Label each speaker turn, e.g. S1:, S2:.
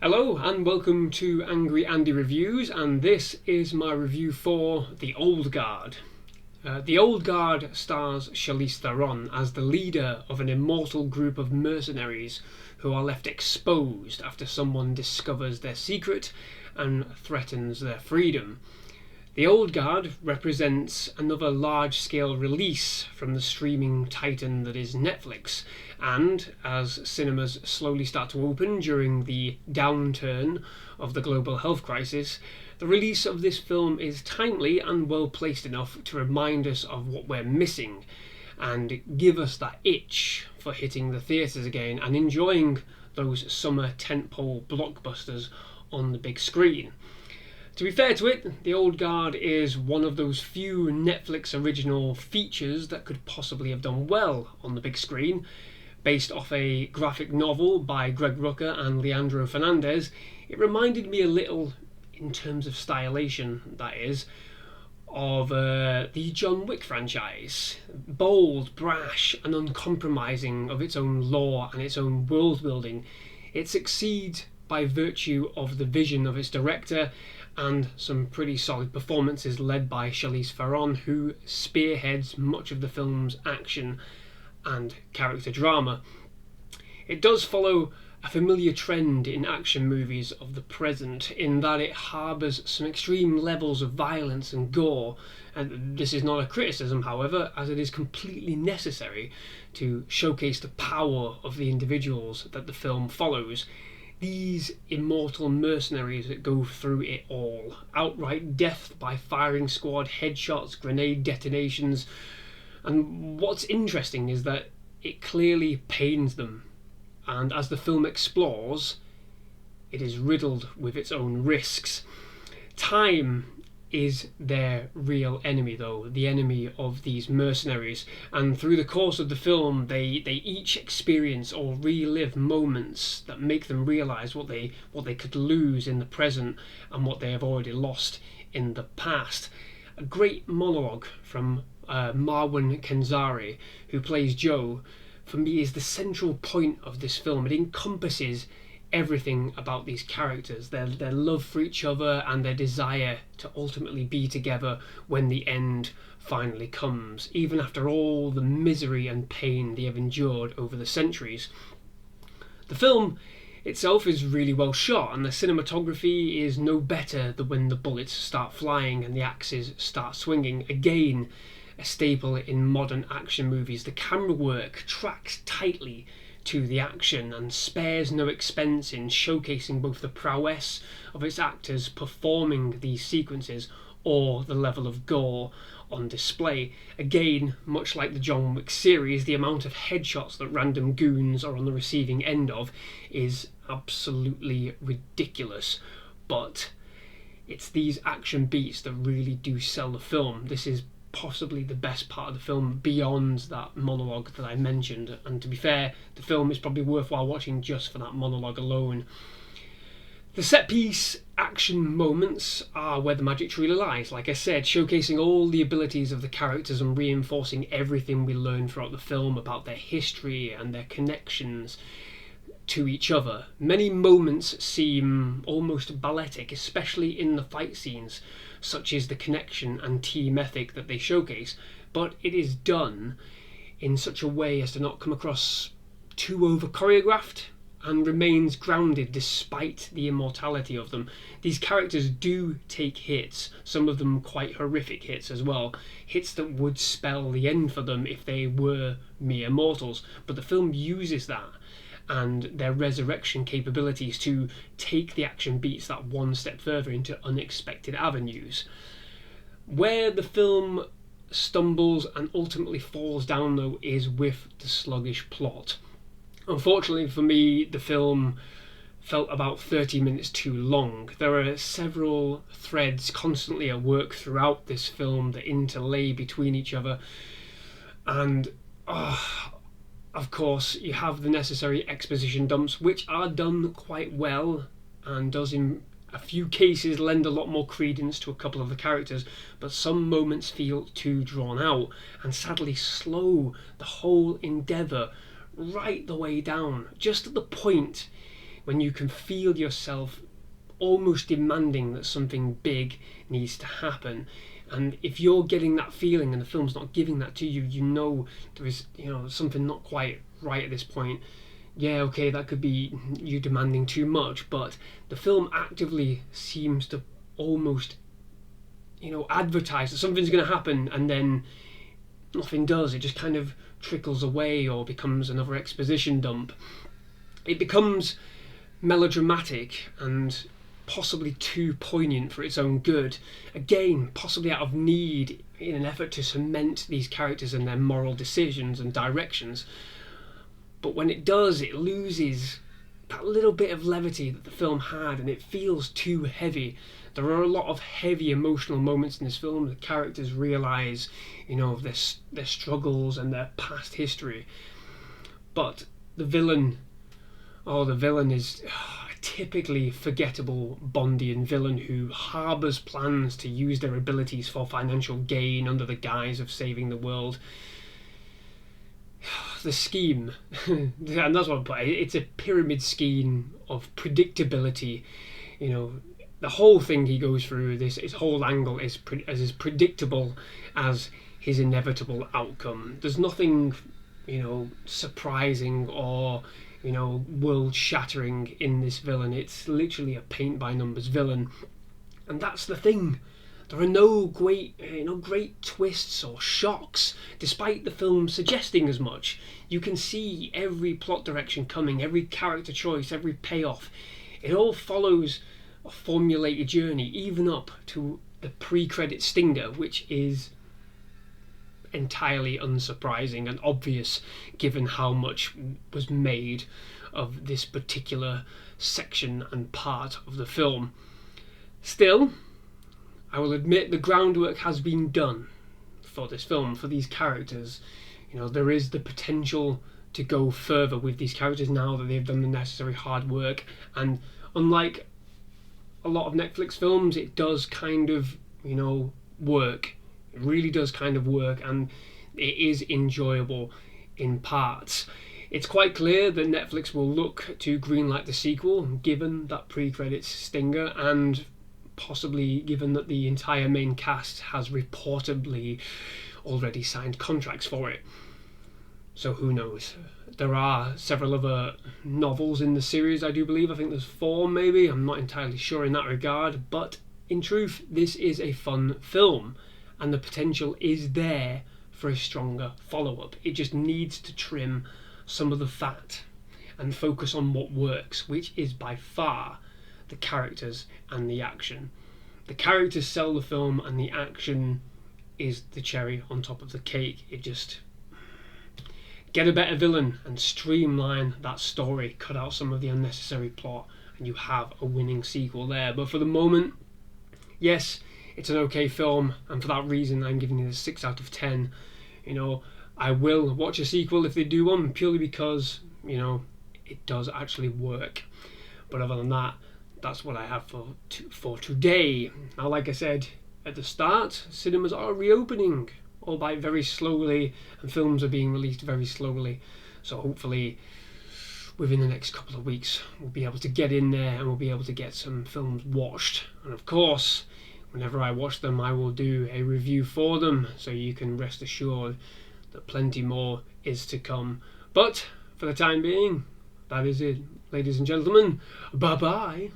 S1: Hello and welcome to Angry Andy Reviews, and this is my review for The Old Guard. The Old Guard stars Charlize Theron as the leader of an immortal group of mercenaries who are left exposed after someone discovers their secret and threatens their freedom. The Old Guard represents another large-scale release from the streaming titan that is Netflix, and as cinemas slowly start to open during the downturn of the global health crisis, the release of this film is timely and well placed enough to remind us of what we're missing and give us that itch for hitting the theatres again and enjoying those summer tentpole blockbusters on the big screen. To be fair to it, The Old Guard is one of those few Netflix original features that could possibly have done well on the big screen. Based off a graphic novel by Greg Rucka and Leandro Fernandez, it reminded me a little, in terms of stylization that is, of the John Wick franchise. Bold, brash and uncompromising of its own lore and its own world building, it succeeds by virtue of the vision of its director and some pretty solid performances led by Charlize Theron, who spearheads much of the film's action and character drama. It does follow a familiar trend in action movies of the present, in that it harbours some extreme levels of violence and gore, and this is not a criticism, however, as it is completely necessary to showcase the power of the individuals that the film follows. These immortal mercenaries that go through it all. Outright death by firing squad, headshots, grenade detonations. And what's interesting is that it clearly pains them. And as the film explores, it is riddled with its own risks. Time is their real enemy, though, the enemy of these mercenaries, and through the course of the film they each experience or relive moments that make them realise what they could lose in the present and what they have already lost in the past. A great monologue from Marwan Kenzari, who plays Joe, for me is the central point of this film. It encompasses everything about these characters, their love for each other and their desire to ultimately be together when the end finally comes, even after all the misery and pain they have endured over the centuries. The film itself is really well shot, and the cinematography is no better than when the bullets start flying and the axes start swinging. Again, a staple in modern action movies, the camera work tracks tightly to the action and spares no expense in showcasing both the prowess of its actors performing these sequences or the level of gore on display. Again, much like the John Wick series, the amount of headshots that random goons are on the receiving end of is absolutely ridiculous, but it's these action beats that really do sell the film. This is possibly the best part of the film beyond that monologue that I mentioned, and to be fair, the film is probably worthwhile watching just for that monologue alone. The set piece action moments are where the magic truly lies, like I said, showcasing all the abilities of the characters and reinforcing everything we learn throughout the film about their history and their connections to each other. Many moments seem almost balletic, especially in the fight scenes, such as the connection and team ethic that they showcase, but it is done in such a way as to not come across too over choreographed and remains grounded despite the immortality of them. These characters do take hits, some of them quite horrific hits as well, hits that would spell the end for them if they were mere mortals, but the film uses that and their resurrection capabilities to take the action beats that one step further into unexpected avenues. Where the film stumbles and ultimately falls down, though, is with the sluggish plot. Unfortunately for me, the film felt about 30 minutes too long. There are several threads constantly at work throughout this film that interlay between each other, and of course, you have the necessary exposition dumps, which are done quite well and does in a few cases lend a lot more credence to a couple of the characters, but some moments feel too drawn out and sadly slow the whole endeavour right the way down, just at the point when you can feel yourself almost demanding that something big needs to happen. And if you're getting that feeling and the film's not giving that to you, you know there is, something not quite right at this point. Yeah, okay, that could be you demanding too much, but the film actively seems to almost, advertise that something's going to happen, and then nothing does. It just kind of trickles away or becomes another exposition dump. It becomes melodramatic and possibly too poignant for its own good. Again, possibly out of need in an effort to cement these characters and their moral decisions and directions. But when it does, it loses that little bit of levity that the film had, and it feels too heavy. There are a lot of heavy emotional moments in this film. The characters realise, their struggles and their past history. But the villain is a typically forgettable Bondian villain who harbours plans to use their abilities for financial gain under the guise of saving the world. The scheme, and that's what I'm putting. It's a pyramid scheme of predictability. The whole thing he goes through, his whole angle is as predictable as his inevitable outcome. There's nothing, surprising or, world-shattering in this villain. It's literally a paint-by-numbers villain, and that's the thing. There are no great twists or shocks, despite the film suggesting as much. You can see every plot direction coming, every character choice, every payoff. It all follows a formulated journey, even up to the pre-credit stinger, which is entirely unsurprising and obvious given how much was made of this particular section and part of the film. Still, I will admit the groundwork has been done for this film, for these characters. There is the potential to go further with these characters now that they've done the necessary hard work, and unlike a lot of Netflix films, it does kind of, work. It really does kind of work, and it is enjoyable in parts. It's quite clear that Netflix will look to greenlight the sequel, given that pre-credits stinger, and possibly given that the entire main cast has reportedly already signed contracts for it. So who knows? There are several other novels in the series, I do believe. I think there's 4 maybe. I'm not entirely sure in that regard. But in truth, this is a fun film, and the potential is there for a stronger follow-up. It just needs to trim some of the fat and focus on what works, which is by far the characters and the action. The characters sell the film, and the action is the cherry on top of the cake. It just get a better villain and streamline that story, cut out some of the unnecessary plot, and you have a winning sequel there. But for the moment, yes, it's an okay film, and for that reason I'm giving it a 6 out of 10. I will watch a sequel if they do one, purely because it does actually work. But other than that, that's what I have for today. Now, like I said at the start, cinemas are reopening, albeit very slowly, and films are being released very slowly. So hopefully within the next couple of weeks we'll be able to get in there and we'll be able to get some films watched. And of course, whenever I watch them, I will do a review for them, so you can rest assured that plenty more is to come. But for the time being, that is it, ladies and gentlemen. Bye bye.